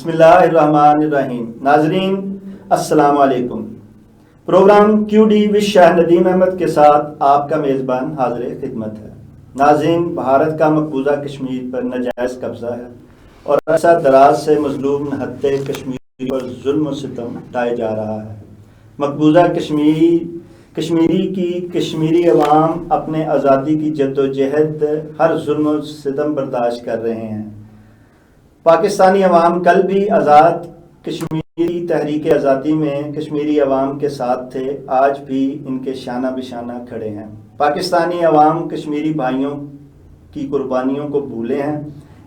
بسم اللہ الرحمن الرحیم. ناظرین السلام علیکم. پروگرام کیو ڈی وش شاہ ندیم احمد کے ساتھ آپ کا میزبان حاضر خدمت ہے. ناظرین، بھارت کا مقبوضہ کشمیر پر ناجائز قبضہ ہے اور عرصہ دراز سے مظلوم نہتے کشمیر پر ظلم و ستم ڈھائے جا رہا ہے. مقبوضہ کشمیری عوام اپنے آزادی کی جد و جہد ہر ظلم و ستم برداشت کر رہے ہیں. پاکستانی عوام کل بھی آزاد کشمیری تحریک آزادی میں کشمیری عوام کے ساتھ تھے، آج بھی ان کے شانہ بشانہ کھڑے ہیں. پاکستانی عوام کشمیری بھائیوں کی قربانیوں کو بھولے ہیں،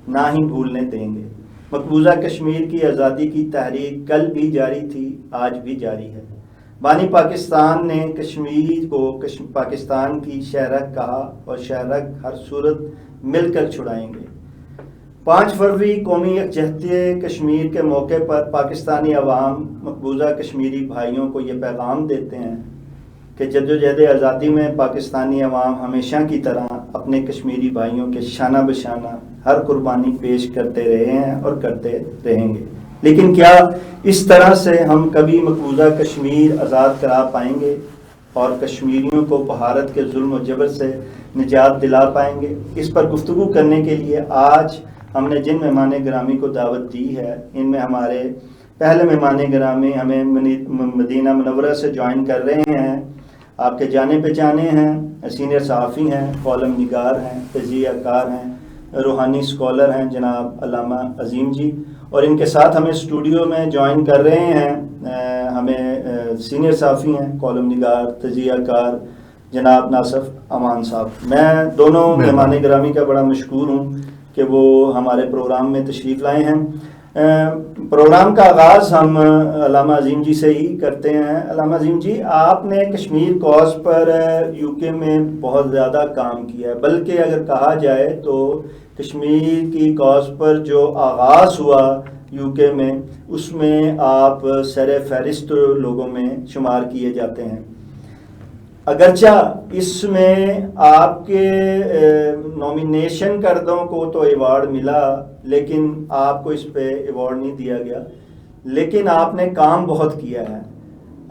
نہ ہی بھولنے دیں گے. مقبوضہ کشمیر کی آزادی کی تحریک کل بھی جاری تھی، آج بھی جاری ہے. بانی پاکستان نے کشمیر کو پاکستان کی شہرک کہا اور شہرک ہر صورت مل کر چھڑائیں گے. 5 فروری قومی یکجہتی کشمیر کے موقع پر پاکستانی عوام مقبوضہ کشمیری بھائیوں کو یہ پیغام دیتے ہیں کہ جدوجہد آزادی میں پاکستانی عوام ہمیشہ کی طرح اپنے کشمیری بھائیوں کے شانہ بشانہ ہر قربانی پیش کرتے رہے ہیں اور کرتے رہیں گے. لیکن کیا اس طرح سے ہم کبھی مقبوضہ کشمیر آزاد کرا پائیں گے اور کشمیریوں کو بھارت کے ظلم و جبر سے نجات دلا پائیں گے؟ اس پر گفتگو کرنے کے لیے آج ہم نے جن مہمان گرامی کو دعوت دی ہے، ان میں ہمارے پہلے مہمان گرامی ہمیں مدینہ منورہ سے جوائن کر رہے ہیں. آپ کے جانے پہچانے ہیں، سینئر صحافی ہیں، کالم نگار ہیں، تجزیہ کار ہیں، روحانی اسکالر ہیں جناب علامہ عظیم جی. اور ان کے ساتھ ہمیں اسٹوڈیو میں جوائن کر رہے ہیں ہمیں سینئر صحافی ہیں، کالم نگار، تجزیہ کار جناب ناصف امان صاحب. میں دونوں مہمان گرامی کا بڑا مشکور ہوں کہ وہ ہمارے پروگرام میں تشریف لائے ہیں. پروگرام کا آغاز ہم علامہ عظیم جی سے ہی کرتے ہیں. علامہ عظیم جی، آپ نے کشمیر کاز پر یو کے میں بہت زیادہ کام کیا ہے، بلکہ اگر کہا جائے تو کشمیر کی کاز پر جو آغاز ہوا یو کے میں، اس میں آپ سر فہرست لوگوں میں شمار کیے جاتے ہیں. اگرچہ اس میں آپ کے نومینیشن کردوں کو تو ایوارڈ ملا، لیکن آپ کو اس پہ ایوارڈ نہیں دیا گیا. لیکن آپ نے کام بہت کیا ہے.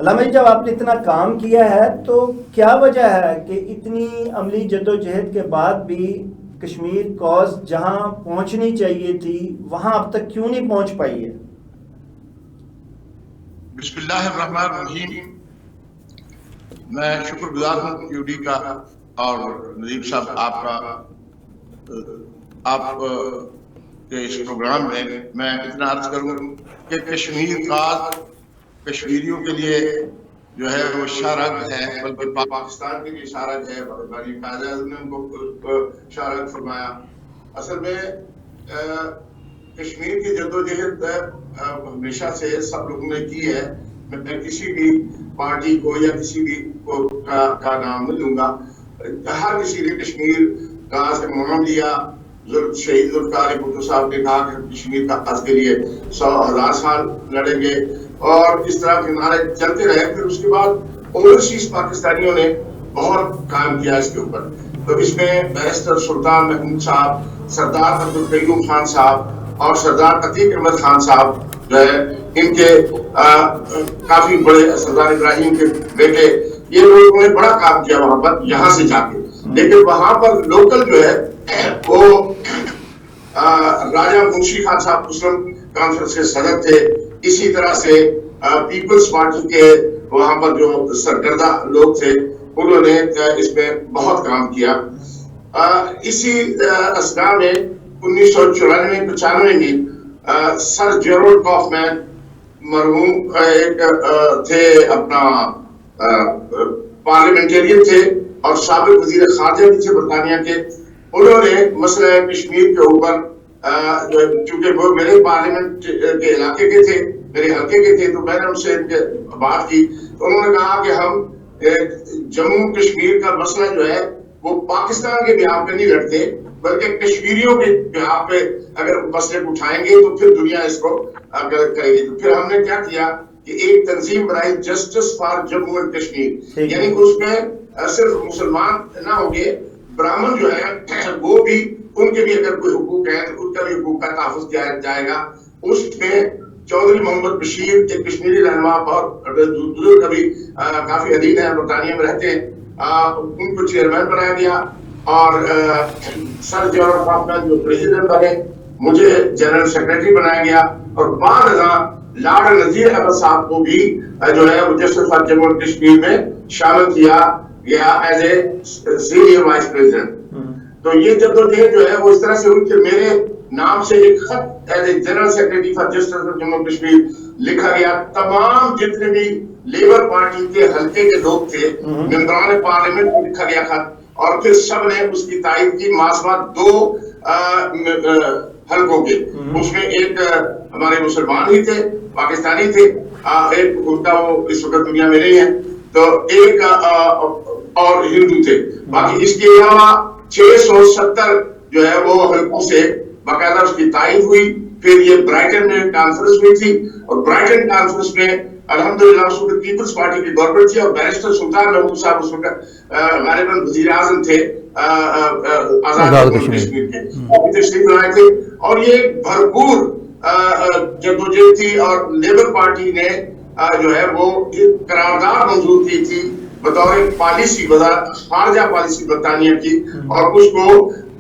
علامہ جی، جب آپ نے اتنا کام کیا ہے تو کیا وجہ ہے کہ اتنی عملی جدوجہد کے بعد بھی کشمیر کاز جہاں پہنچنی چاہیے تھی وہاں اب تک کیوں نہیں پہنچ پائی ہے؟ بسم اللہ الرحمن الرحیم. میں شکر گزار ہوں کیو ڈی کا اور ندیم صاحب آپ کے اس پروگرام میں اتنا عرض کروں کہ کشمیر کاز کشمیریوں کے لیے جو ہے وہ شارگ ہے، بلکہ پاکستان کے لیے شارگ ہے. قائد اعظم نے ان کو شارگ فرمایا. اصل میں کشمیر کی جدوجہد ہمیشہ سے سب لوگوں نے کی ہے. میں کسی بھی پارٹی کو یا کسی بھی کا نام نہیں لوں گا. ہر کسی نے کشمیر کاز کا نام لیا. شہید ذوالفقار بھٹو صاحب نے کہا کہ کشمیر کا کاز کے لیے 100,000 سال لڑیں گے، اور اس طرح کے نعرے چلتے رہے. پھر اس کے بعد اوورسیز پاکستانیوں نے بہت کام کیا اس کے اوپر. تو اس میں بیرسٹر سلطان محمود صاحب، سردار عبدالقیوم خان صاحب اور سردار عتیق احمد خان صاحب جو ہے، ان کے کافی بڑے سردار ابراہیم کے بیٹے، یہ لوگوں نے بڑا کام کیا وہاں پر یہاں سے جا کے. لیکن وہاں پر لوکل جو ہے وہ راجہ منشی خان صاحب مسلم کانفرنس کے صدر تھے. اسی طرح سے پیپلز پارٹی کے وہاں پر جو سرکردہ لوگ تھے، انہوں نے اس میں بہت کام کیا. اسی اثناء میں 1994-95 میں سر جیرولڈ کافمین مرحوم ایک تھے، اپنا پارلیمنٹرین تھے اور سابق وزیر خارجہ بھی تھے برطانیہ کے. انہوں نے مسئلہ کشمیر کے اوپر چونکہ وہ میرے پارلیمنٹ کے علاقے کے تھے، میرے حلقے کے تھے، تو میں نے ان سے بات کی. تو انہوں نے کہا کہ ہم جموں کشمیر کا مسئلہ جو ہے وہ پاکستان کے بیہاف پہ نہیں لڑتے، بلکہ کشمیریوں کے بیہاف پہ اگر مسئلے کو اٹھائیں گے تو پھر دنیا اس کو کرے گی. تو پھر ہم نے کیا کیا کہ ایک تنظیم بنائی، justice for Jammu and Kashmir. یعنی اس میں صرف مسلمان نہ ہوں گے، برہمن جو ہے وہ بھی، ان کے بھی اگر کوئی حقوق ہیں تو ان کا بھی حقوق کا تحفظ کیا جائے گا. اس میں چودھری محمد بشیر ایک کشمیری رہنما بہت بزرگ ابھی کافی حدید ہیں برطانیہ میں رہتے ہیں ان کو چیئرمین بنایا گیا اور سر جوہر احمد جو پریزیڈنٹ بنے مجھے جنرل سیکرٹری بنایا گیا اور بعد ازاں لارڈ نذیر احمد صاحب کو بھی جو ہے justice for Jammu and Kashmir میں شامل کیا گیا as a senior vice president. تو یہ جدوجہد جو ہے وہ اس طرح سے ہوئی کہ میرے نام سے ایک خط as a general secretary for justice for Jammu and Kashmir لکھا گیا. تمام جتنے بھی لیبر پارٹی کے حلقے کے لوگ تھے ممبران پارلیمنٹ کو لکھا گیا خط اور پھر سب نے اس کی تائید کی ماسوات 2 حلقوں کے. اس میں ایک ہمارے مسلمان ہی تھے پاکستانی تھے ایک ان کا وہ اس وقت دنیا میں نہیں ہے تو ایک اور ہندو تھے. باقی اس کے علاوہ 670 جو ہے وہ حلقوں سے باقاعدہ اس کی تائید ہوئی. پھر یہ برائٹن میں کانفرنس ہوئی تھی اور برائٹن کانفرنس میں الحمدللہ اس وقت پیپلز پارٹی کی گورنمنٹ تھی اور بیرسٹر سلطان محمود صاحب اس وقت غالباً وزیر اعظم تھے آزاد کشمیر کے تشریف لائے تھے. اور یہ بھرپور جدوجہد تھی اور لیبر پارٹی نے جو ہے وہ قرارداد منظور کی تھی بطور پالیسی خارجہ پالیسی برطانیہ کی اور اس کو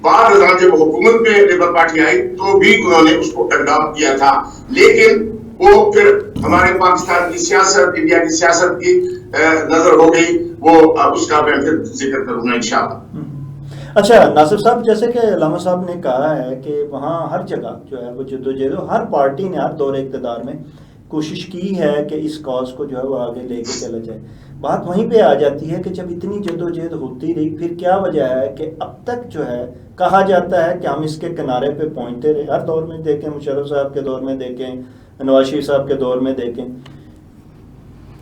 بعد ازاں جب حکومت میں لیبر پارٹی آئی تو بھی انہوں نے اس کو اڈاپٹ کیا تھا. لیکن وہ پھر ہمارے پاکستان کی سیاست انڈیا کی سیاست کی نظر ہو گئی وہ اس کا میں پھر ذکر کروں گا انشاءاللہ. اچھا ناصر صاحب جیسے کہ علامہ صاحب نے کہا ہے کہ وہاں ہر جگہ جو ہے وہ جدوجہد ہر پارٹی نے ہر دور اقتدار میں کوشش کی ہے کہ اس کاز کو جو ہے وہ آگے لے کے چلا جائے. بات وہیں پہ آ جاتی ہے کہ جب اتنی جدوجہد ہوتی رہی پھر کیا وجہ ہے کہ اب تک جو ہے کہا جاتا ہے کہ ہم اس کے کنارے پہ پہنچتے رہے. ہر دور میں دیکھیں مشرف صاحب کے دور میں دیکھیں نواز شریف صاحب کے دور میں دیکھیں.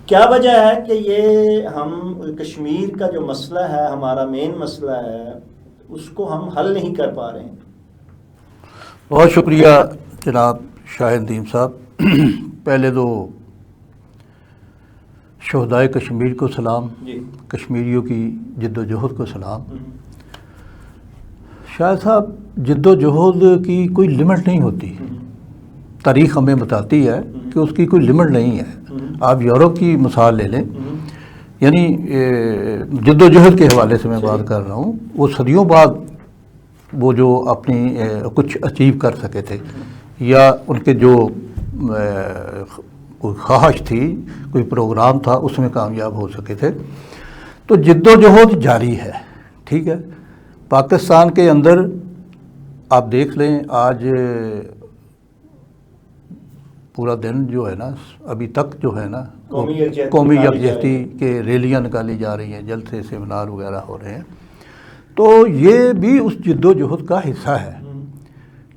کیا وجہ ہے کہ یہ ہم کشمیر کا جو مسئلہ ہے ہمارا مین مسئلہ ہے اس کو ہم حل نہیں کر پا رہے ہیں؟ بہت شکریہ جناب شاہد ندیم صاحب. پہلے تو شہدائے کشمیر کو سلام, کشمیریوں کی جد و جہد کو سلام. شاہد صاحب جد و جہد کی کوئی لمٹ نہیں ہوتی. تاریخ ہمیں بتاتی ہے کہ اس کی کوئی لمٹ نہیں ہے. آپ یورپ کی مثال لے لیں, یعنی جد و جہد کے حوالے سے میں بات کر رہا ہوں, وہ صدیوں بعد وہ جو اپنی کچھ اچیو کر سکے تھے یا ان کے جو کوئی خواہش تھی کوئی پروگرام تھا اس میں کامیاب ہو سکے تھے. تو جد و جہد جاری ہے. ٹھیک ہے, پاکستان کے اندر آپ دیکھ لیں آج پورا دن جو ہے نا ابھی تک جو ہے نا قومی یکجہتی کے ریلیاں نکالی جا رہی ہیں, جلد سے سیمینار وغیرہ ہو رہے ہیں. تو یہ بھی اس جد و جہد کا حصہ ہے.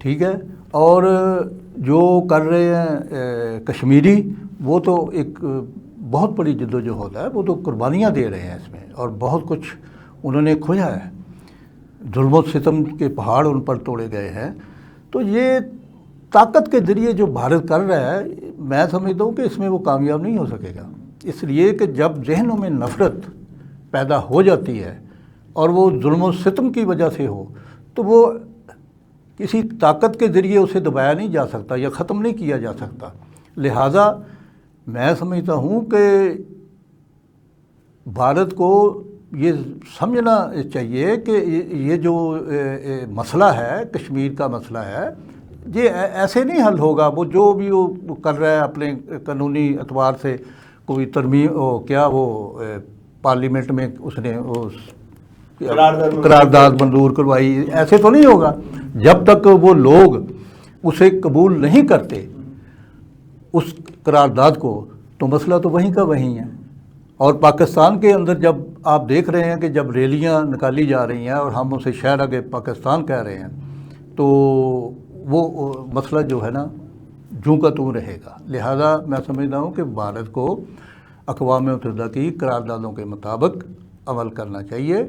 ٹھیک ہے, اور جو کر رہے ہیں کشمیری وہ تو ایک بہت بڑی جد و جہد ہے. وہ تو قربانیاں دے رہے ہیں اس میں اور بہت کچھ انہوں نے کھویا ہے. ظلم و ستم کے پہاڑ ان پر توڑے گئے ہیں. تو یہ طاقت کے ذریعے جو بھارت کر رہا ہے میں سمجھتا ہوں کہ اس میں وہ کامیاب نہیں ہو سکے گا. اس لیے کہ جب ذہنوں میں نفرت پیدا ہو جاتی ہے اور وہ ظلم و ستم کی وجہ سے ہو تو وہ کسی طاقت کے ذریعے اسے دبایا نہیں جا سکتا یا ختم نہیں کیا جا سکتا. لہٰذا میں سمجھتا ہوں کہ بھارت کو یہ سمجھنا چاہیے کہ یہ جو مسئلہ ہے کشمیر کا مسئلہ ہے یہ ایسے نہیں حل ہوگا. وہ جو بھی وہ کر رہا ہے اپنے قانونی اعتبار سے کوئی ترمیم کیا وہ پارلیمنٹ میں اس نے قرارداد منظور کروائی, ایسے تو نہیں ہوگا. جب تک وہ لوگ اسے قبول نہیں کرتے اس قرارداد کو تو مسئلہ تو وہیں کا وہیں ہے. اور پاکستان کے اندر جب آپ دیکھ رہے ہیں کہ جب ریلیاں نکالی جا رہی ہیں اور ہم اسے شہر کے پاکستان کہہ رہے ہیں تو وہ مسئلہ جو ہے نا جوں کا توں رہے گا. لہذا میں سمجھتا ہوں کہ بھارت کو اقوام متحدہ کی قراردادوں کے مطابق عمل کرنا چاہیے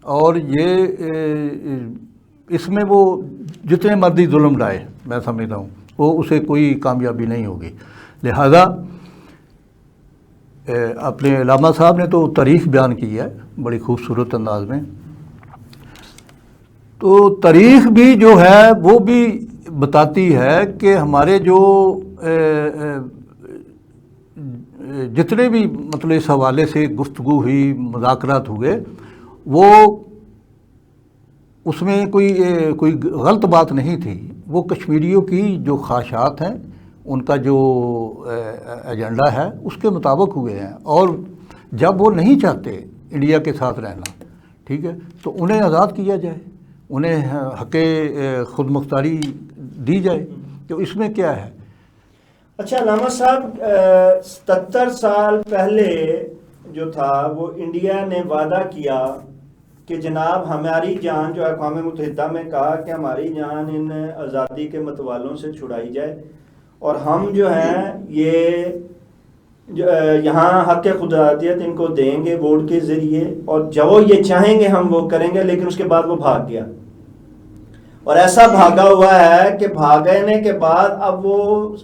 اور یہ اس میں وہ جتنے مرضی ظلم ڈائے میں سمجھتا ہوں وہ اسے کوئی کامیابی نہیں ہوگی. لہذا اپنے علامہ صاحب نے تو تاریخ بیان کی ہے بڑی خوبصورت انداز میں. تو تاریخ بھی جو ہے وہ بھی بتاتی ہے کہ ہمارے جو جتنے بھی مطلب اس حوالے سے گفتگو ہوئی، مذاکرات ہوئے، وہ اس میں کوئی غلط بات نہیں تھی. وہ کشمیریوں کی جو خواہشات ہیں، ان کا جو ایجنڈا ہے، اس کے مطابق ہوئے ہیں. اور جب وہ نہیں چاہتے انڈیا کے ساتھ رہنا، ٹھیک ہے، تو انہیں آزاد کیا جائے، انہیں حق خود مختاری دی جائے. تو اس میں کیا ہے؟ اچھا علامہ صاحب، 77 سال پہلے جو تھا وہ انڈیا نے وعدہ کیا کہ جناب ہماری جان جو اقوام متحدہ میں کہا کہ ہماری جان ان آزادی کے متوالوں سے چھڑائی جائے، اور ہم جو ہیں یہ یہاں حق خودارادیت ان کو دیں گے ووٹ کے ذریعے، اور جو وہ یہ چاہیں گے ہم وہ کریں گے. لیکن اس کے بعد وہ بھاگ گیا، اور ایسا بھاگا ہوا ہے کہ بھاگنے کے بعد اب وہ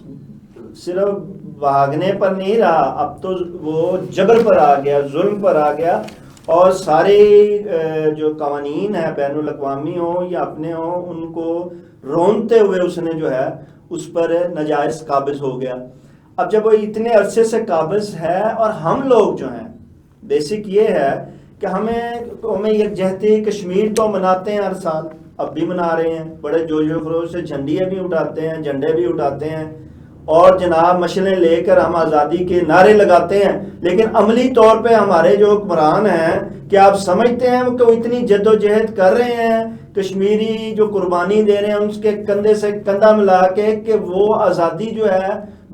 صرف بھاگنے پر نہیں رہا، اب تو وہ جبر پر آ گیا، ظلم پر آ گیا، اور سارے جو قوانین ہیں بین الاقوامی ہوں یا اپنے ہوں، ان کو رونتے ہوئے اس نے جو ہے اس پر ناجائز قابض ہو گیا. اب جب وہ اتنے عرصے سے قابض ہے، اور ہم لوگ جو ہیں بیسک یہ ہے کہ ہمیں یکجہتی کشمیر تو مناتے ہیں ہر سال، اب بھی منا رہے ہیں، بڑے جوش و خروش سے جھنڈیاں بھی اٹھاتے ہیں، جھنڈے بھی اٹھاتے ہیں، اور جناب مشلیں لے کر ہم آزادی کے نعرے لگاتے ہیں. لیکن عملی طور پہ ہمارے جو حکمران ہیں، کیا آپ سمجھتے ہیں کہ وہ اتنی جد و جہد کر رہے ہیں، کشمیری جو قربانی دے رہے ہیں ان کے کندھے سے کندھا ملا کے، کہ وہ آزادی جو ہے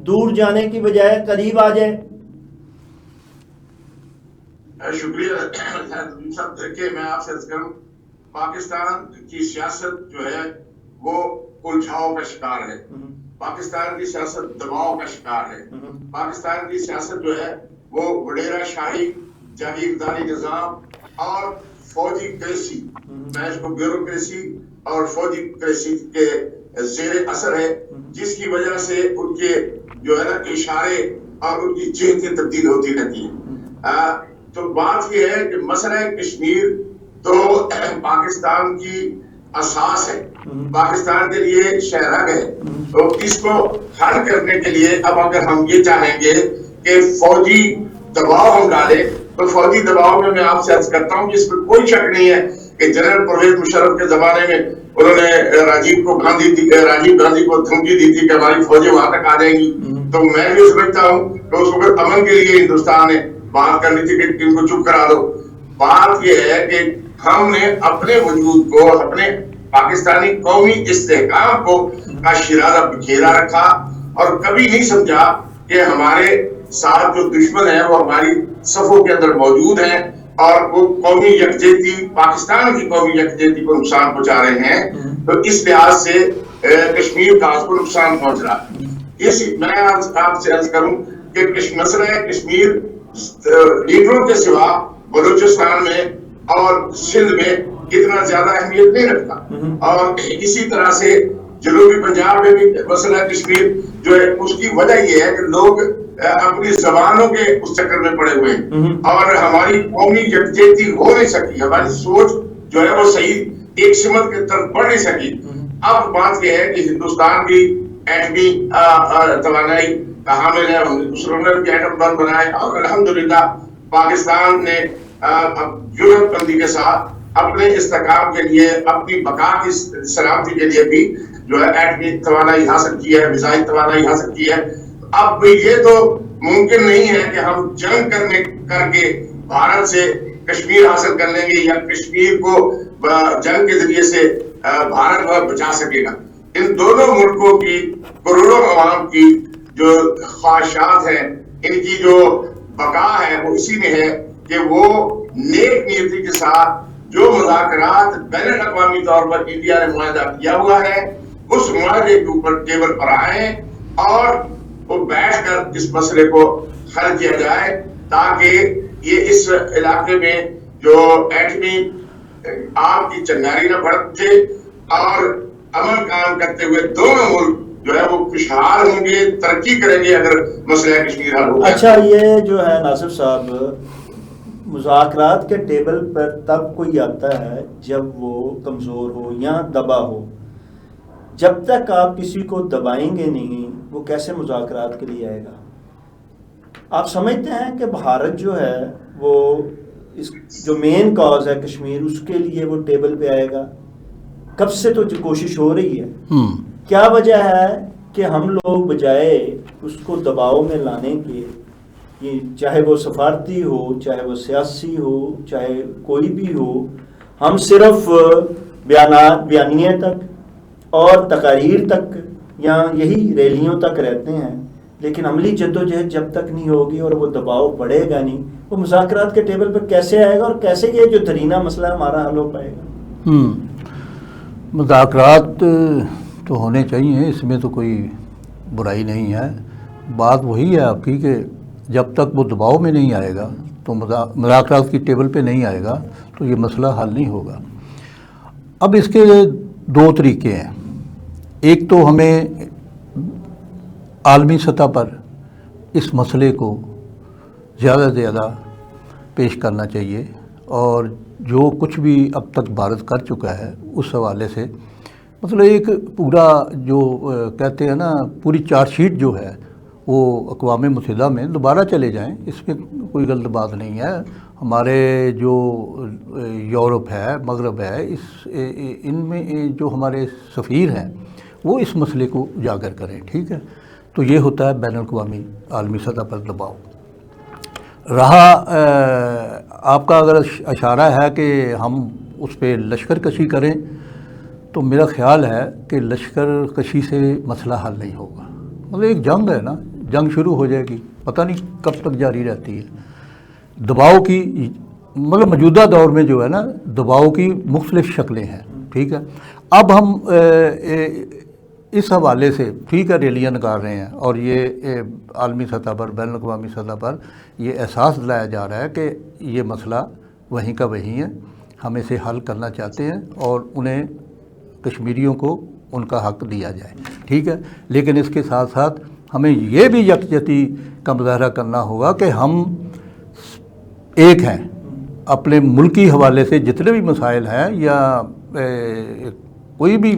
دور جانے کی بجائے قریب آ جائے؟ شکریہ صاحب. دیکھیے میں آپ سے عرض کروں، پاکستان کی سیاست جو ہے وہ الجھاؤ کا شکار ہے. پاکستان کی سیاست دباؤ کا شکار ہے. پاکستان کی سیاست جو ہے وہ وڈیرا شاہی، جاگیرداری نظام اور فوجی کریسی، میں اس کو بیوروکریسی اور فوجی کریسی کے زیر اثر ہے، جس کی وجہ سے ان کے جو ہے نا اشارے اور ان کی جہتیں تبدیل ہوتی رہتی ہیں. تو بات یہ ہے کہ مسئلہ کشمیر تو پاکستان کی اساس ہے، پاکستان کے لیے شہرگ ہے. تو اس کو حل کرنے کے لیے اب اگر ہم یہ چاہیں گے کہ فوجی دباؤ ہم ڈالیں، تو فوجی دباؤ میں آپ سے عرض کرتا ہوں، جس پر کوئی شک نہیں ہے کہ جنرل پرویز مشرف کے زمانے میں انہوں نے راجیو گاندھی کو دھمکی دی تھی کہ ہماری فوجیں وہاں تک آ جائیں گی. تو میں بھی سمجھتا ہوں کہ اس وقت امن کے لیے ہندوستان نے بات کرنی تھی کہ ان کو چپ کرا دو. بات یہ ہے کہ ہم نے اپنے وجود کو، اپنے پاکستانی قومی استحکام کو کا شرارہ بکھیرا رکھا، اور کبھی نہیں سمجھا کہ ہمارے ساتھ جو دشمن ہیں وہ ہماری صفوں کے اندر موجود ہیں، اور وہ قومی یکجہتی، پاکستان کی قومی یکجہتی کو نقصان پہنچا رہے ہیں. تو اس لحاظ سے کشمیر کا کو نقصان پہنچ رہا ہے. میں آپ سے عرض کروں کہ مسئلہ کشمیر لیڈروں کے سوا بلوچستان میں اور سندھ میں اتنا زیادہ اہمیت نہیں رکھتا. اور اسی طرح سے جنوبی پنجاب میں بھی مسئلہ کشمیر جو ہے، اس کی وجہ یہ ہے کہ لوگ اپنی زبانوں کے اس چکر میں پڑے ہوئے ہیں، اور ہماری قومی یکجہتی ہو نہیں سکی، ہماری سوچ جو ہے وہ صحیح ایک سمت کی طرف بڑھ نہیں سکی. اب بات یہ ہے کہ ہندوستان بھی ایٹمی توانائی کا حامل ہے، انہوں نے ایٹم بم بنائے، اور الحمدللہ پاکستان نے یورپ بندی کے ساتھ اپنے استحکام کے لیے، اپنی بقا کی سلامتی کے لیے بھی جو ہے ایٹمی توانائی حاصل کی ہے، میزائل توانائی حاصل کی ہے. اب یہ تو ممکن نہیں ہے کہ ہم جنگ کر کے بھارت سے کشمیر حاصل کر لیں گے، یا کشمیر کو جنگ کے ذریعے سے بھارت بچا سکے گا. ان دونوں ملکوں کی کروڑوں عوام کی جو خواہشات ہیں، ان کی جو بقا ہے وہ اسی میں ہے کہ وہ نیک نیتی کے ساتھ جو مذاکرات بین الاقوامی طور پر انڈیا نے معاہدہ کیا ہوا ہے، اس معاہدے کے اوپر ٹیبل پر آئیں اور وہ بیٹھ کر اس مسئلے کو حل کیا جائے، تاکہ یہ اس علاقے میں جو ایٹمی آگ کی چنگاری نہ بڑھتے، اور امن قائم کرتے ہوئے دونوں ملک جو ہے وہ خوشحال ہوں گے، ترقی کریں گے اگر مسئلہ کشمیر حل ہو. اچھا، یہ جو ہے ناصر صاحب، مذاکرات کے ٹیبل پر تب کوئی آتا ہے جب وہ کمزور ہو یا دبا ہو. جب تک آپ کسی کو دبائیں گے نہیں وہ کیسے مذاکرات کے لیے آئے گا؟ آپ سمجھتے ہیں کہ بھارت جو ہے وہ اس جو مین کاز ہے کشمیر اس کے لیے وہ ٹیبل پہ آئے گا؟ کب سے تو کوشش ہو رہی ہے. کیا وجہ ہے کہ ہم لوگ بجائے اس کو دباؤ میں لانے کے، یہ چاہے وہ سفارتی ہو، چاہے وہ سیاسی ہو، چاہے کوئی بھی ہو، ہم صرف بیانیے تک اور تقاریر تک یا یہی ریلیوں تک رہتے ہیں، لیکن عملی جدوجہد جب تک نہیں ہوگی اور وہ دباؤ بڑھے گا نہیں، وہ مذاکرات کے ٹیبل پہ کیسے آئے گا اور کیسے یہ جو درینہ مسئلہ ہمارا حل ہو پائے گا؟ مذاکرات تو ہونے چاہیے، اس میں تو کوئی برائی نہیں ہے. بات وہی ہے آپ کی کہ جب تک وہ دباؤ میں نہیں آئے گا تو مذاکرات کی ٹیبل پہ نہیں آئے گا تو یہ مسئلہ حل نہیں ہوگا. اب اس کے دو طریقے ہیں. ایک تو ہمیں عالمی سطح پر اس مسئلے کو زیادہ سے زیادہ پیش کرنا چاہیے، اور جو کچھ بھی اب تک بھارت کر چکا ہے اس حوالے سے مطلب ایک پورا جو کہتے ہیں نا پوری چارج شیٹ جو ہے وہ اقوام متحدہ میں دوبارہ چلے جائیں. اس میں کوئی غلط بات نہیں ہے. ہمارے جو یورپ ہے، مغرب ہے، ان میں جو ہمارے سفیر ہیں وہ اس مسئلے کو اجاگر کریں. ٹھیک ہے، تو یہ ہوتا ہے بین الاقوامی عالمی سطح پر دباؤ. رہا آپ کا اگر اشارہ ہے کہ ہم اس پہ لشکر کشی کریں، تو میرا خیال ہے کہ لشکر کشی سے مسئلہ حل نہیں ہوگا. مطلب ایک جنگ ہے نا، جنگ شروع ہو جائے گی، پتہ نہیں کب تک جاری رہتی ہے. دباؤ کی مطلب موجودہ دور میں جو ہے نا دباؤ کی مختلف شکلیں ہیں. ٹھیک ہے، اب ہم اس حوالے سے ٹھیک ہے ریلیاں نکال رہے ہیں، اور یہ عالمی سطح پر، بین الاقوامی سطح پر یہ احساس دلایا جا رہا ہے کہ یہ مسئلہ وہیں کا وہیں ہے، ہم اسے حل کرنا چاہتے ہیں اور انہیں کشمیریوں کو ان کا حق دیا جائے. ٹھیک ہے، لیکن اس کے ساتھ ساتھ ہمیں یہ بھی یکجہتی کا مظاہرہ کرنا ہوگا کہ ہم ایک ہیں. اپنے ملکی حوالے سے جتنے بھی مسائل ہیں یا کوئی بھی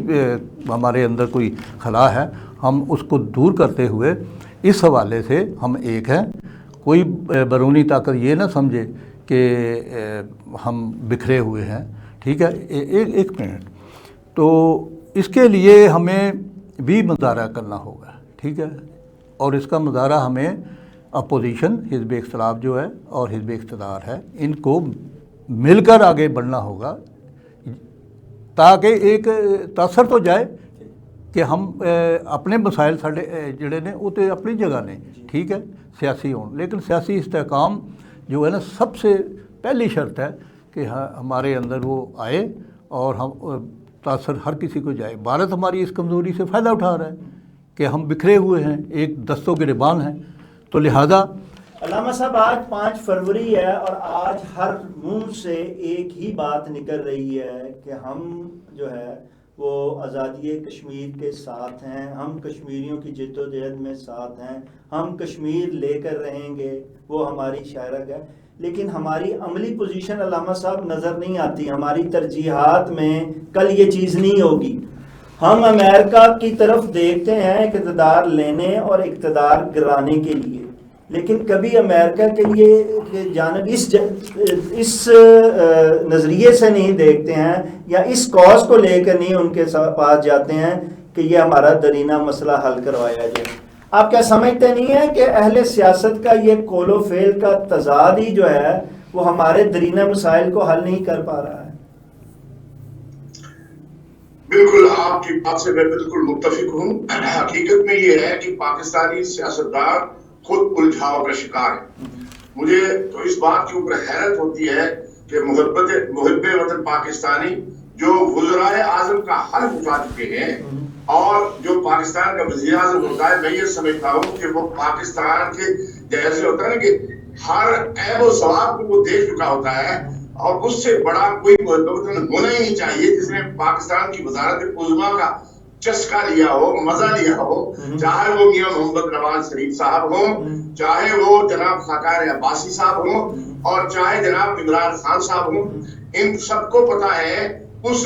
ہمارے اندر کوئی خلا ہے، ہم اس کو دور کرتے ہوئے اس حوالے سے ہم ایک ہیں. کوئی بیرونی طاقت یہ نہ سمجھے کہ ہم بکھرے ہوئے ہیں. ٹھیک ہے، ایک منٹ. تو اس کے لیے ہمیں بھی مظاہرہ کرنا ہوگا. ٹھیک ہے، اور اس کا مظاہرہ ہمیں اپوزیشن، حزب اختلاف جو ہے اور حزب اقتدار ہے، ان کو مل کر آگے بڑھنا ہوگا تاکہ ایک تاثر تو جائے کہ ہم اپنے مسائل ساڑے جڑے نے وہ تو اپنی جگہ نے. ٹھیک ہے، سیاسی ہوں، لیکن سیاسی استحکام جو ہے نا سب سے پہلی شرط ہے کہ ہمارے اندر وہ آئے اور ہم تاثر ہر کسی کو جائے. بھارت ہماری اس کمزوری سے فائدہ اٹھا رہا ہے کہ ہم بکھرے ہوئے ہیں، ایک دستوں گریبان ہیں. تو لہذا علامہ صاحب آج 5 فروری ہے اور آج ہر منہ سے ایک ہی بات نکل رہی ہے کہ ہم جو ہے وہ آزادی کشمیر کے ساتھ ہیں، ہم کشمیریوں کی جدوجہد میں ساتھ ہیں، ہم کشمیر لے کر رہیں گے، وہ ہماری شاعرت ہے. لیکن ہماری عملی پوزیشن علامہ صاحب نظر نہیں آتی. ہماری ترجیحات میں کل یہ چیز نہیں ہوگی. ہم امریکہ کی طرف دیکھتے ہیں اقتدار لینے اور اقتدار گرانے کے لیے، لیکن کبھی امریکہ کے لیے جانب اس نظریے سے نہیں دیکھتے ہیں یا اس کاز کو لے کر نہیں ان کے پاس جاتے ہیں کہ یہ ہمارا درینہ مسئلہ حل کروایا جائے. آپ کیا سمجھتے نہیں ہیں کہ اہل سیاست کا یہ قول و فعل کا تضاد ہی جو ہے وہ ہمارے درینہ مسائل کو حل نہیں کر پا رہا ہے؟ بالکل، آپ کی بات سے میں بالکل متفق ہوں. حقیقت میں یہ ہے کہ پاکستانی سیاستدار خود الجھاؤ کا شکار ہے. مجھے تو اس بات کے اوپر حیرت ہوتی ہے کہ محب وطن پاکستانی جو وزرائے اعظم کا حلف اٹھا چکے ہیں اور جو پاکستان کا وزیر اعظم ہوتا ہے، میں یہ سمجھتا ہوں کہ وہ پاکستان کے جیسے ہوتا ہے نا کہ ہر عیب و ثواب کو وہ دیکھ چکا ہوتا ہے، اور اس سے بڑا کوئی محب وطن ہونا ہی نہیں چاہیے جس نے پاکستان کی وزارت عظمیٰ کا چسکا لیا ہو، مزہ لیا ہو، چاہے وہ میاں محمد نواز شریف صاحب ہوں، چاہے وہ جناب خاقان عباسی صاحب ہوں، اور چاہے جناب عمران خان صاحب ہوں. ان سب کو پتا ہے اس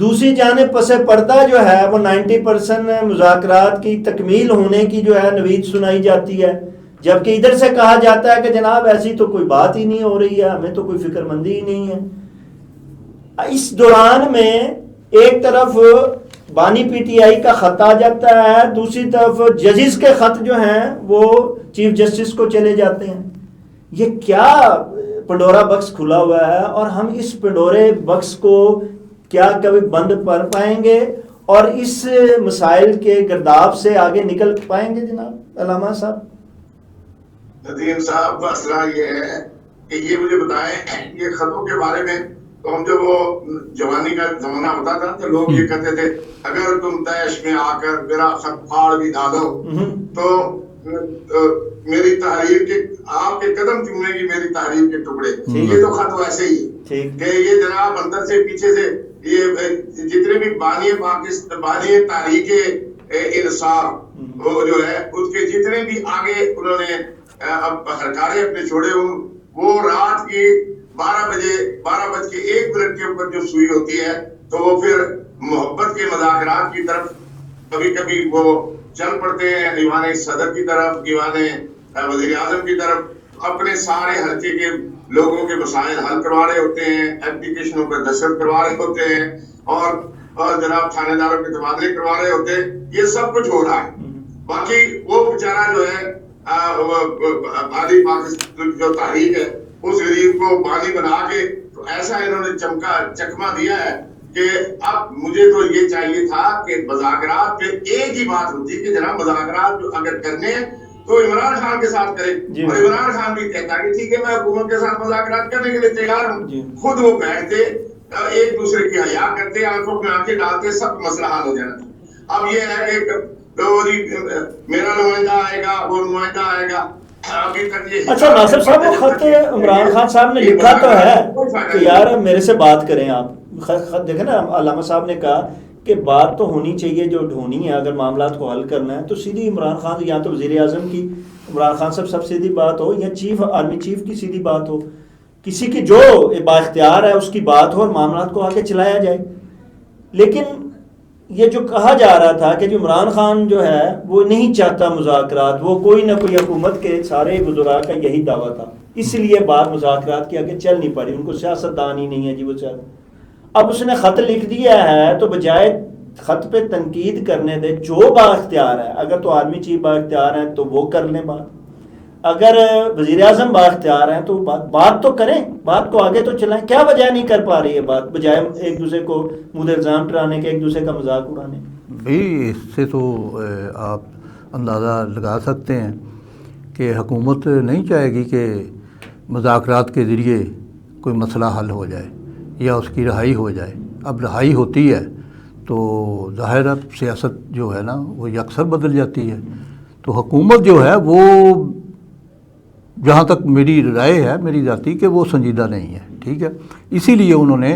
دوسری جانب پس پردہ جو ہے وہ 90% مذاکرات کی تکمیل ہونے کی جو ہے نوید سنائی جاتی ہے، جبکہ ادھر سے کہا جاتا ہے کہ جناب ایسی تو کوئی بات ہی نہیں ہو رہی ہے، ہمیں تو کوئی فکر مندی ہی نہیں ہے۔ اس دوران میں ایک طرف بانی پی ٹی آئی کا خط آ جاتا ہے، دوسری طرف ججز کے خط جو ہیں وہ چیف جسٹس کو چلے جاتے ہیں۔ یہ کیا پنڈورا بکس کھلا ہوا ہے، اور ہم اس پنڈورے بکس کو کیا کبھی بند کر پائیں گے اور اس مسائل کے گرداب سے آگے نکل پائیں گے جناب علامہ صاحب؟ ندیم صاحب، مسئلہ یہ ہے کہ یہ مجھے بتائیں یہ خطوں کے بارے میں، تو ہم جب وہ جوانی کا زمانہ ہوتا تھا تو لوگ یہ کہتے تھے اگر تم دیش میں آ کر میرا خط پھاڑ بھی ڈالو تو میری تحریر کے آپ کے قدم چومے گی میری تحریر کے ٹکڑے۔ یہ تو خط ویسے ہی کہ یہ جناب اندر سے پیچھے سے یہ جتنے بھی بانی تحریک انصاف وہ جو ہے اس کے جتنے بھی آگے انہوں نے اب ہرکارے اپنے چھوڑے وہ رات کی 12:01 کے اوپر جو سوئی ہوتی ہے تو وہ پھر محبت کے مذاکرات کی طرف کبھی کبھی وہ چل پڑتے ہیں، دیوان صدر کی طرف، دیوان وزیر اعظم کی طرف، اپنے سارے حلقے کے لوگوں کے مسائل حل کروا رہے ہوتے ہیں، اپلیکیشنوں پر دستخط کروا رہے ہوتے ہیں، اور جناب تھانے داروں کے تبادلے کروا رہے ہوتے ہیں۔ یہ سب کچھ ہو رہا ہے۔ باقی وہ بیچارہ جو ہے بانی پاکستان جو تحریک ہے اس غریب کو بانی بنا کے ایسا انہوں نے چکما دیا ہے کہ اب مجھے تو یہ چاہیے تھا کہ مذاکرات پہ ایک ہی بات ہوتی کہ جناب مذاکرات جو اگر کرنے ہیں تو عمران خان کے ساتھ کرے، اور عمران خان بھی کہتا کہ ٹھیک ہے میں حکومت کے ساتھ مذاکرات کرنے کے لیے تیار ہوں۔ خود وہ بیٹھتے ایک دوسرے کی حیا کرتے، آنکھوں میں آنکھیں ڈالتے، سب مسئلہ حل ہو جانا۔ اب یہ ہے کہ میرا نمائندہ آئے گا، وہ نمائندہ آئے گا۔ اچھا ناصر صاحب، وہ خط عمران خان صاحب نے لکھا تو ہے کہ یار میرے سے بات کریں آپ، خط دیکھیں نا، علامہ صاحب نے کہا کہ بات تو ہونی چاہیے جو ہونی ہے، اگر معاملات کو حل کرنا ہے تو سیدھی عمران خان یا تو وزیر اعظم کی عمران خان صاحب سیدھی بات ہو، یا آرمی چیف کی سیدھی بات ہو، کسی کی جو بااختیار ہے اس کی بات ہو اور معاملات کو آگے چلایا جائے۔ لیکن یہ جو کہا جا رہا تھا کہ جو عمران خان جو ہے وہ نہیں چاہتا مذاکرات، وہ کوئی نہ کوئی حکومت کے سارے وزراء کا یہی دعویٰ تھا، اس لیے بات مذاکرات کی آگے چل نہیں پڑی، ان کو سیاست دان ہی نہیں ہے جی وہ چاہتے۔ اب اس نے خط لکھ دیا ہے تو بجائے خط پہ تنقید کرنے دے، جو بااختیار ہے، اگر تو آرمی چیف بااختیار ہیں تو وہ کر لیں بات، اگر وزیر اعظم بااختیار ہیں تو بات تو کریں، بات کو آگے تو چلائیں۔ کیا وجہ نہیں کر پا رہی ہے بات، بجائے ایک دوسرے کو منہ الزام ٹرانے کے، ایک دوسرے کا مذاق اڑانے؟ بھئی اس سے تو آپ اندازہ لگا سکتے ہیں کہ حکومت نہیں چاہے گی کہ مذاکرات کے ذریعے کوئی مسئلہ حل ہو جائے یا اس کی رہائی ہو جائے۔ اب رہائی ہوتی ہے تو ظاہر سیاست جو ہے نا وہ یکسر بدل جاتی ہے۔ تو حکومت جو ہے وہ، جہاں تک میری رائے ہے میری ذاتی، کہ وہ سنجیدہ نہیں ہے، ٹھیک ہے۔ اسی لیے انہوں نے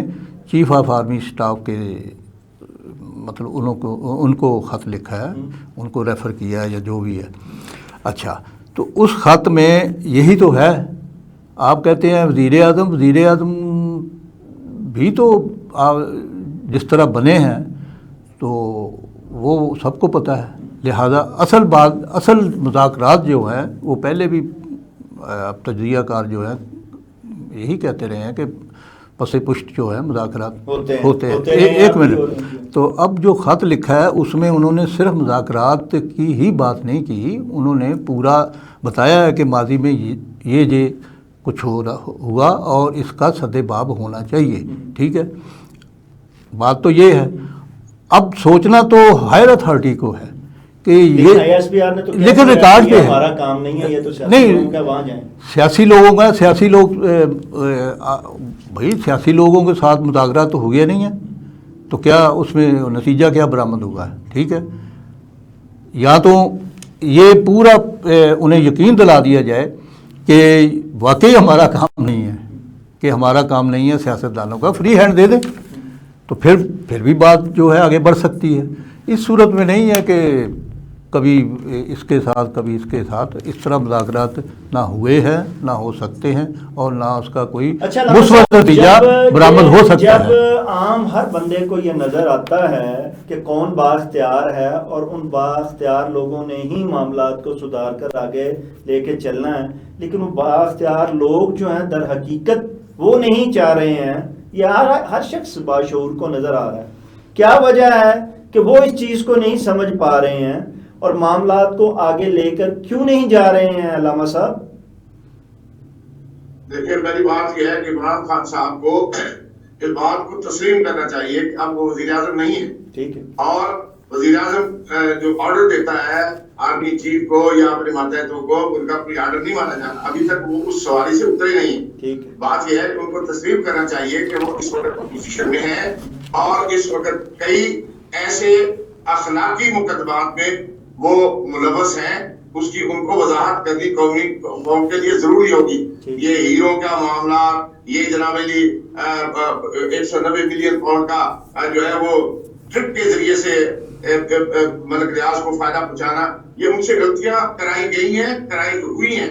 چیف آف آرمی اسٹاف کے مطلب ان کو خط لکھا ہے، ان کو ریفر کیا ہے یا جو بھی ہے۔ اچھا، تو اس خط میں یہی تو ہے، آپ کہتے ہیں وزیر اعظم بھی تو جس طرح بنے ہیں تو وہ سب کو پتہ ہے، لہذا اصل مذاکرات جو ہیں وہ پہلے بھی اب تجزیہ کار جو ہیں یہی کہتے رہے ہیں کہ پس پشت جو ہے مذاکرات ہوتے ہیں۔ ایک منٹ، تو اب جو خط لکھا ہے اس میں انہوں نے صرف مذاکرات کی ہی بات نہیں کی، انہوں نے پورا بتایا ہے کہ ماضی میں یہ کچھ ہوا اور اس کا سد باب ہونا چاہیے، ٹھیک ہے۔ بات تو یہ ہے، اب سوچنا تو ہائر اتھارٹی کو ہے کہ یہ، لیکن ریکارڈ پہ ہے، ہمارا کام نہیں ہے، یہ تو نہیں سیاسی لوگوں کا، سیاسی لوگ بھائی سیاسی لوگوں کے ساتھ مذاکرات تو ہو گیا نہیں ہے، تو کیا اس میں نتیجہ کیا برآمد ہوگا، ٹھیک ہے۔ یا تو یہ پورا انہیں یقین دلا دیا جائے کہ واقعی ہمارا کام نہیں ہے، کہ ہمارا کام نہیں ہے، سیاستدانوں کا فری ہینڈ دے دیں، تو پھر بھی بات جو ہے آگے بڑھ سکتی ہے۔ اس صورت میں نہیں ہے کہ کبھی اس کے ساتھ کبھی اس کے ساتھ، اس طرح مذاکرات نہ ہوئے ہیں، نہ ہو سکتے ہیں، اور نہ اس کا کوئی مثبت نتیجہ برآمد ہو سکتا ہے۔ جب عام ہر بندے کو یہ نظر آتا ہے کہ کون بااختیار ہے اور ان بااختیار لوگوں نے ہی معاملات کو سدھار کر آگے لے کے چلنا ہے، لیکن وہ بااختیار لوگ جو ہیں در حقیقت وہ نہیں چاہ رہے ہیں، یہ ہر شخص باشعور کو نظر آ رہا ہے۔ کیا وجہ ہے کہ وہ اس چیز کو نہیں سمجھ پا رہے ہیں اور معاملات کو آگے لے کر کیوں نہیں جا رہے ہیں علامہ صاحب؟ دیکھیں، پہلی بات یہ ہے کہ عمران خان صاحب کو اس بات کو تسلیم کرنا چاہیے کہ اب وہ وزیر اعظم نہیں ہے، ٹھیک ہے، اور وزیر اعظم جو آرڈر دیتا ہے آرمی چیف کو یا اپنے ماتحتوں کو، ان کا کوئی آرڈر نہیں مانا جاتا، ابھی تک وہ اس سواری سے اترے نہیں۔ ٹھیک ہے، بات یہ ہے کہ ان کو تسلیم کرنا چاہیے کہ وہ اس وقت اپوزیشن میں ہیں، اور اس وقت کئی ایسے اخلاقی مقدمات میں وہ ملوث ہیں، اس کی ان کو وضاحت کرنی قوم کے لیے ضروری ہوگی۔ یہ ہیرو کا معاملہ، یہ جناب علی 190 ملین پاؤنڈ کا جو ہے وہ ٹرپ کے ذریعے سے ملک ریاض کو فائدہ پہنچانا، یہ ان سے غلطیاں کرائی گئی ہیں، کرائی ہوئی ہیں،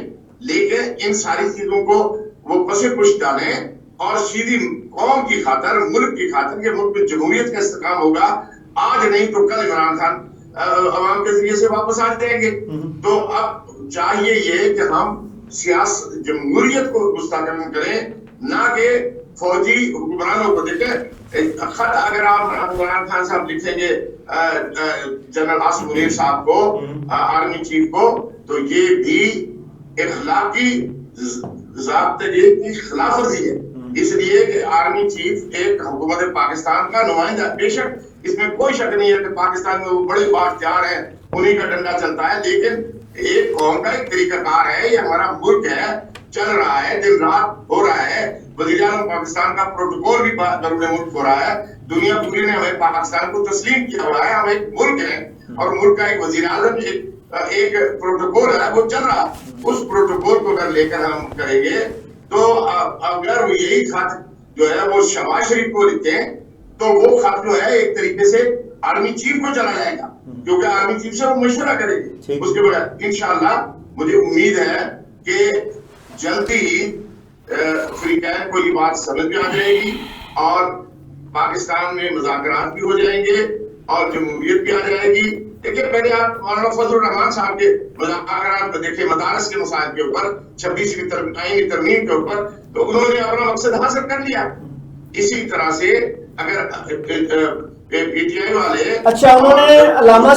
لیکن ان ساری چیزوں کو وہ پس پش ڈالیں اور سیدھی قوم کی خاطر، ملک کی خاطر، یہ ملک میں جمہوریت کا استحکام ہوگا، آج نہیں تو کل عمران خان عوام کے ذریعے سے واپس آ جائیں گے۔ تو اب چاہیے یہ کہ ہم سیاست جمہوریت کو مستحکم کریں، نہ کہ فوجی حکمرانوں کو۔ دیکھیں، خط اگر آپ عمران خان صاحب لکھیں گے جنرل عاصم منیر صاحب کو، آرمی چیف کو، تو یہ بھی اخلاقی ضابطے کی خلاف ورزی ہے، اس لیے کہ آرمی چیف ایک حکومت پاکستان کا نمائندہ ہے۔ بے شک اس میں کوئی شک نہیں ہے کہ پاکستان میں وہ بڑے بااختیار ہیں، انہی کا ڈنڈا چلتا ہے، لیکن ایک قوم کا ایک طریقہ کار ہے، یہ ہمارا ملک ہے، چل رہا ہے، دن رات ہو رہا ہے۔ وزیر اعظم پاکستان کا پروٹوکول بھی بیرون ملک ہو رہا ہے، دنیا پوری نے ہمیں پاکستان کو تسلیم کیا ہوا ہے، ہم ایک ملک ہے، اور ملک کا ایک وزیر اعظم ایک پروٹوکول ہے، وہ چل رہا ہے۔ اس پروٹوکول کو اگر لے کر ہم کریں گے تو اگر وہ یہی خط جو ہے وہ شہباز شریف کو لکھتے ہیں تو وہ خط جو ہے ایک طریقے سے آرمی چیف کو چلا جائے گا، کیونکہ آرمی چیف سے وہ مشورہ کرے گی اس کے بغیر۔ انشاءاللہ مجھے امید ہے کہ جلدی ہی افریقین کو یہ بات سمجھ میں آ جائے گی، اور پاکستان میں مذاکرات بھی ہو جائیں گے اور جمہوریت بھی آ جائے گی۔ دیکھیں، پہلے آپ مولانا فضل الرحمان صاحب کے مذاکرات دیکھیں، مدارس کے مسائل کے اوپر، 26ویں آئینی ترمیم کے اوپر، تو انہوں نے اپنا مقصد حاصل کر لیا۔ اسی طرح سے اگر پی ٹی آئی والے، اچھا، انہوں نے علامہ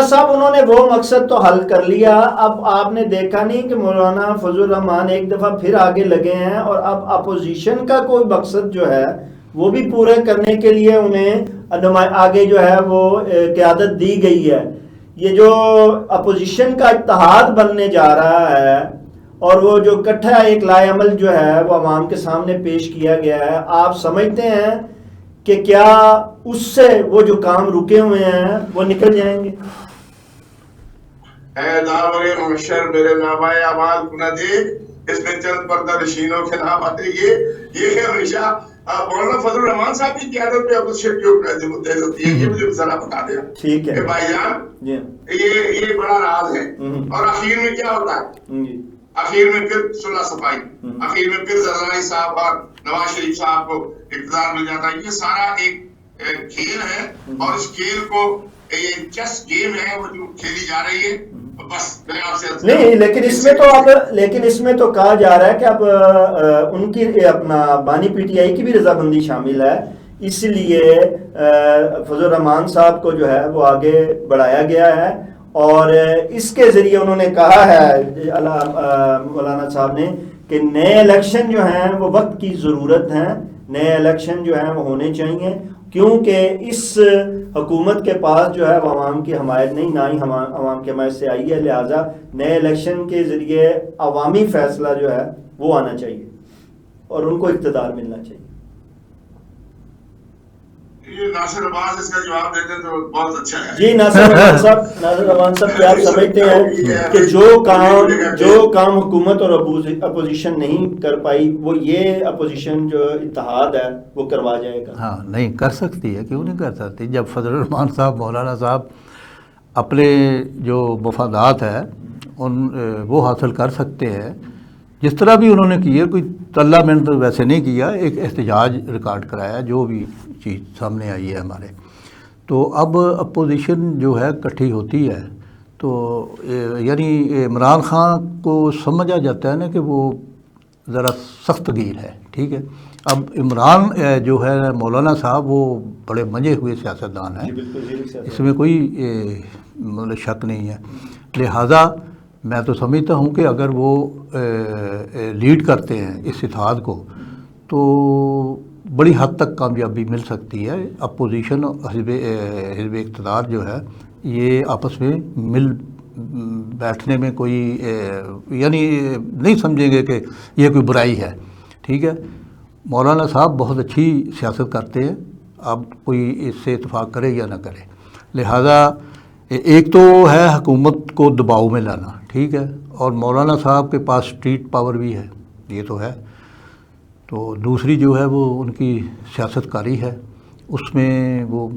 صاحب انہوں نے وہ مقصد تو حل کر لیا، اب آپ نے دیکھا نہیں کہ مولانا فضل الرحمان ایک دفعہ پھر آگے لگے ہیں، اور اب اپوزیشن کا کوئی مقصد جو ہے وہ بھی پورے کرنے کے لیے انہیں آگے جو ہے وہ قیادت دی گئی ہے۔ یہ جو اپوزیشن کا اتحاد بننے جا رہا ہے اور وہ جو اکٹھا ایک لائے عمل جو ہے وہ عوام کے سامنے پیش کیا گیا ہے، آپ سمجھتے ہیں کہ کیا اس سے وہ جو کام رکے ہوئے ہیں وہ نکل جائیں گے؟ اے داور محشر میرے نامۂ اعمال کو نہ دیکھ، اس میں چند پردہ نشینوں کے نام آتے۔ یہ ہمیشہ مولانا فضل الرحمان صاحب کی قیادت پہ اپوزیشن کی مدعز ہوتی ہے، یہ مجھے ذرا بتا دیا۔ ٹھیک ہے بھائی جان، یہ بڑا راز ہے، اور اخیر میں کیا ہوتا ہے؟ اخیر میں پھر صلح صفائی، اخیر میں پھر زرزانی صاحب اور نواز شریف صاحب کو اقتدار مل جاتا ہے۔ یہ سارا ایک کھیل ہے، اور اس کھیل کو یہ چیس گیم ہے وہ جو کھیلی جا رہی ہے، بس میں آپ سے نہیں، لیکن اس میں تو کہا جا رہا ہے کہ اب ان کی اپنا بانی پی ٹی آئی کی بھی رضامندی شامل ہے، اس لیے فضل الرحمان صاحب کو جو ہے وہ آگے بڑھایا گیا ہے، اور اس کے ذریعے انہوں نے کہا ہے مولانا صاحب نے کہ نئے الیکشن جو ہیں وہ وقت کی ضرورت ہیں، نئے الیکشن جو ہیں وہ ہونے چاہیے، کیونکہ اس حکومت کے پاس جو ہے وہ عوام کی حمایت نہیں، نہ ہی عوام کی حمایت سے آئی ہے، لہٰذا نئے الیکشن کے ذریعے عوامی فیصلہ جو ہے وہ آنا چاہیے اور ان کو اقتدار ملنا چاہیے۔ ناصر عباس اس کا جواب دیتے ہیں تو بہت اچھا ہے۔ جی ناصر عباس صاحب، کیا آپ سمجھتے ہیں کہ جو کام حکومت اور اپوزیشن نہیں کر پائی وہ یہ اپوزیشن جو اتحاد ہے وہ کروا جائے گا؟ ہاں، نہیں کر سکتی ہے، کیوں نہیں کر سکتی؟ جب فضل الرحمان صاحب، مولانا صاحب اپنے جو مفادات ہے وہ حاصل کر سکتے ہیں، جس طرح بھی انہوں نے کی ہے. کوئی طلّہ محنت ویسے نہیں کیا، ایک احتجاج ریکارڈ کرایا جو بھی چیز سامنے آئی ہے ہمارے. تو اب اپوزیشن جو ہے اکٹھی ہوتی ہے تو یعنی عمران خان کو سمجھا جاتا ہے نا کہ وہ ذرا سخت گیر ہے، ٹھیک ہے. اب عمران جو ہے مولانا صاحب وہ بڑے منجے ہوئے سیاستدان ہیں، اس میں کوئی مطلب شک نہیں ہے. لہٰذا میں تو سمجھتا ہوں کہ اگر وہ لیڈ کرتے ہیں اس اتحاد کو تو بڑی حد تک کامیابی مل سکتی ہے. اپوزیشن حزب اقتدار جو ہے یہ آپس میں مل بیٹھنے میں کوئی یعنی نہیں سمجھیں گے کہ یہ کوئی برائی ہے، ٹھیک ہے. مولانا صاحب بہت اچھی سیاست کرتے ہیں، اب کوئی اس سے اتفاق کرے یا نہ کرے. لہٰذا ایک تو ہے حکومت کو دباؤ میں لانا، ٹھیک ہے، اور مولانا صاحب کے پاس اسٹریٹ پاور بھی ہے، یہ تو ہے. تو دوسری جو ہے وہ ان کی سیاست کاری ہے، اس میں وہ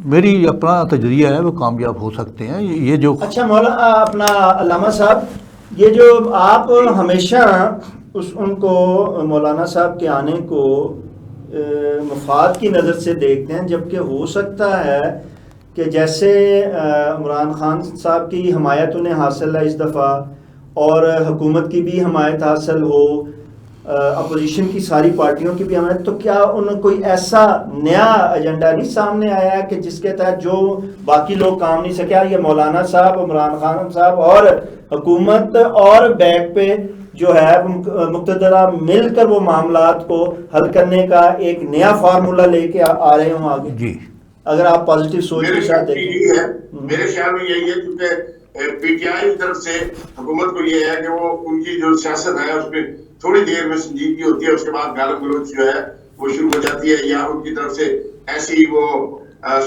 میری اپنا تجزیہ ہے وہ کامیاب ہو سکتے ہیں. یہ جو اچھا مولانا اپنا علامہ صاحب، یہ جو آپ ہمیشہ ان کو مولانا صاحب کے آنے کو مفاد کی نظر سے دیکھتے ہیں، جبکہ ہو سکتا ہے کہ جیسے عمران خان صاحب کی حمایت انہیں حاصل ہے اس دفعہ اور حکومت کی بھی حمایت حاصل ہو، اپوزیشن کی ساری پارٹیوں کی بھی حمایت، تو کیا ان کوئی ایسا نیا ایجنڈا نہیں سامنے آیا ہے کہ جس کے تحت جو باقی لوگ کام نہیں سکے، یہ مولانا صاحب، عمران خان صاحب اور حکومت اور بیک پہ جو ہے مقتدرہ مل کر وہ معاملات کو حل کرنے کا ایک نیا فارمولہ لے کے آ رہے ہوں آگے؟ جی اگر آپ پازیٹیو سوچ کے ساتھ دیکھیں. میرے خیال میں یہی ہے، کیونکہ پی ٹی آئی کی طرف سے حکومت کو یہ ہے کہ وہ ان کی جو سیاست ہے اس میں تھوڑی دیر میں سنجیدگی ہوتی ہے، اس کے بعد گالم گلوچ جو ہے وہ شروع ہو جاتی ہے، یا ان کی طرف سے ایسی وہ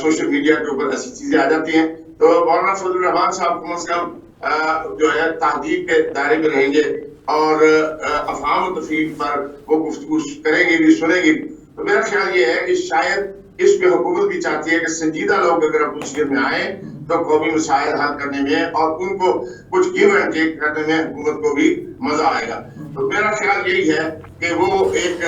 سوشل میڈیا کے اوپر ایسی چیزیں آ جاتی ہیں. تو مولانا فضل الرحمان صاحب کم از کم جو ہے تحقیق کے دائرے میں رہیں گے اور افہام و تفہیم پر وہ گفتگو کریں گے بھی، سنیں گے. تو میرا خیال یہ ہے کہ شاید اس پہ حکومت بھی چاہتی ہے کہ سنجیدہ لوگ اگر اپوزیشن میں آئیں تو قومی مسائل حل کرنے میں اور ان کو کچھ گیو اینڈ ٹیک کرنے میں حکومت کو بھی مزہ آئے گا. تو میرا خیال یہی ہے کہ وہ ایک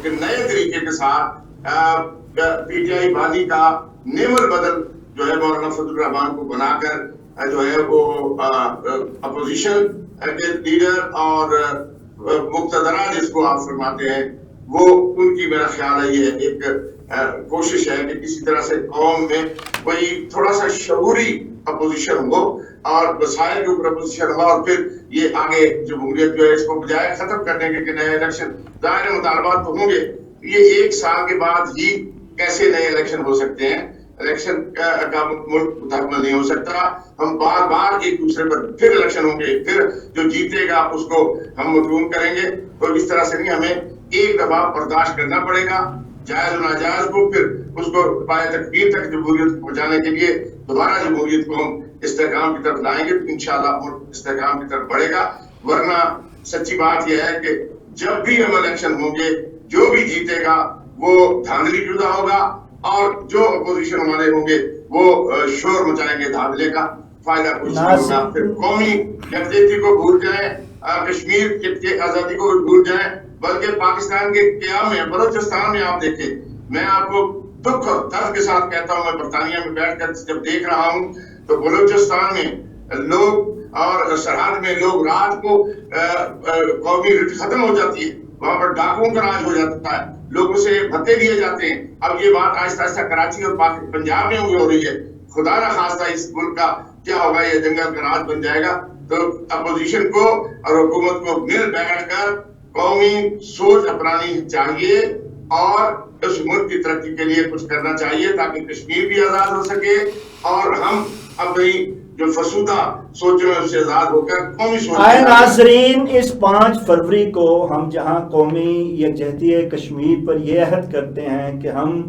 نئے طریقے کے ساتھ پی ٹی آئی بازی کا نیم البدل جو ہے مولانا فضل الرحمان کو بنا کر جو ہے وہ اپوزیشن کے لیڈر اور مقتدرہ جس کو آپ فرماتے ہیں وہ ان کی میرا خیال ہے یہ ایک کوشش ہے کہ کسی طرح سے قوم میں کوئی تھوڑا سا شعوری اپوزیشن ہو اور مسائل کے اوپر اپوزیشن ہو، اور پھر یہ آگے جمہوریت جو ہے اس کو بجائے ختم کرنے کے کہ نئے الیکشن ظاہر مطالبات تو ہوں گے. یہ ایک سال کے بعد ہی کیسے نئے الیکشن ہو سکتے ہیں؟ الیکشن کا ملک مکمل نہیں ہو سکتا. ہم بار بار ایک دوسرے پر پھر الیکشن ہوں گے، پھر جو جیتے گا اس کو ہم مطلوب کریں گے. تو اس طرح سے نہیں، ہمیں ایک دفعہ برداشت کرنا پڑے گا جائز و ناجائز کو، پھر اس کو پائے تکبیر تک جمہوریت کو پہنچانے کے لیے دوبارہ جمہوریت کو ہم استحکام کی طرف لائیں گے تو انشاءاللہ ملک استحکام کی طرف بڑھے گا. ورنہ سچی بات یہ ہے کہ جب بھی ہم الیکشن ہوں گے جو بھی جیتے گا وہ دھاندلی جدا ہوگا، اور جو اپوزیشن ہمارے ہوں گے وہ شور مچائیں گے دھاندلے کا. فائدہ کچھ نہیں ہوگا. پھر قومی یکجہتی کو بھول جائیں، کشمیر کی آزادی کو بھول جائیں، بلکہ پاکستان کے قیام میں بلوچستان میں آپ دیکھیں، میں آپ کو دکھ اور درد کے ساتھ کہتا ہوں، میں برطانیہ میں بیٹھ کر جب دیکھ رہا ہوں تو بلوچستان میں لوگ اور سرحد میں لوگ رات کو قومی ختم ہو جاتی ہے، وہاں پر ڈاکوؤں کا راج ہو جاتا ہے، لوگوں سے بھتے لیے جاتے ہیں. اب یہ بات آہستہ آہستہ کراچی اور پنجاب میں ہو رہی ہے. خدا نہ خواستہ اس ملک کا کیا ہوگا، یہ جنگل کا راج بن جائے گا. تو اپوزیشن کو اور حکومت کو مل بیٹھ کر قومی سوچ اپنانی چاہیے اور اس ملک کی ترقی کے لیے کچھ کرنا چاہیے تاکہ کشمیر بھی آزاد ہو سکے اور ہم اپنی جو فرسودہ سوچوں میں سے آزاد ہو کر قومی سوچ. آئے ناظرین، اس 5 فروری کو ہم جہاں قومی یکجہتی کشمیر پر یہ عہد کرتے ہیں کہ ہم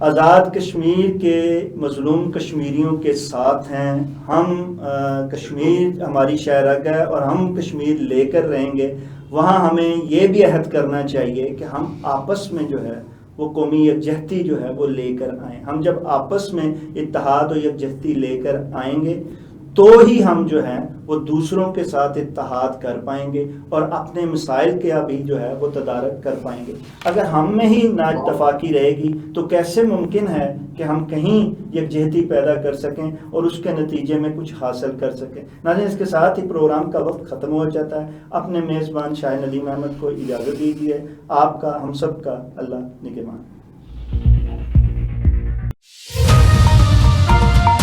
آزاد کشمیر کے مظلوم کشمیریوں کے ساتھ ہیں، ہم کشمیر ہماری شہرک ہے اور ہم کشمیر لے کر رہیں گے، وہاں ہمیں یہ بھی عہد کرنا چاہیے کہ ہم آپس میں جو ہے وہ قومی یکجہتی جو ہے وہ لے کر آئیں. ہم جب آپس میں اتحاد و یکجہتی لے کر آئیں گے تو ہی ہم جو ہے وہ دوسروں کے ساتھ اتحاد کر پائیں گے اور اپنے مسائل کا بھی جو ہے وہ تدارک کر پائیں گے. اگر ہم میں ہی نا اتفاقی رہے گی تو کیسے ممکن ہے کہ ہم کہیں یکجہتی پیدا کر سکیں اور اس کے نتیجے میں کچھ حاصل کر سکیں. ناظرین اس کے ساتھ ہی پروگرام کا وقت ختم ہو جاتا ہے. اپنے میزبان شاہ ندیم احمد کو اجازت دیجیے. آپ کا ہم سب کا اللہ نگہبان.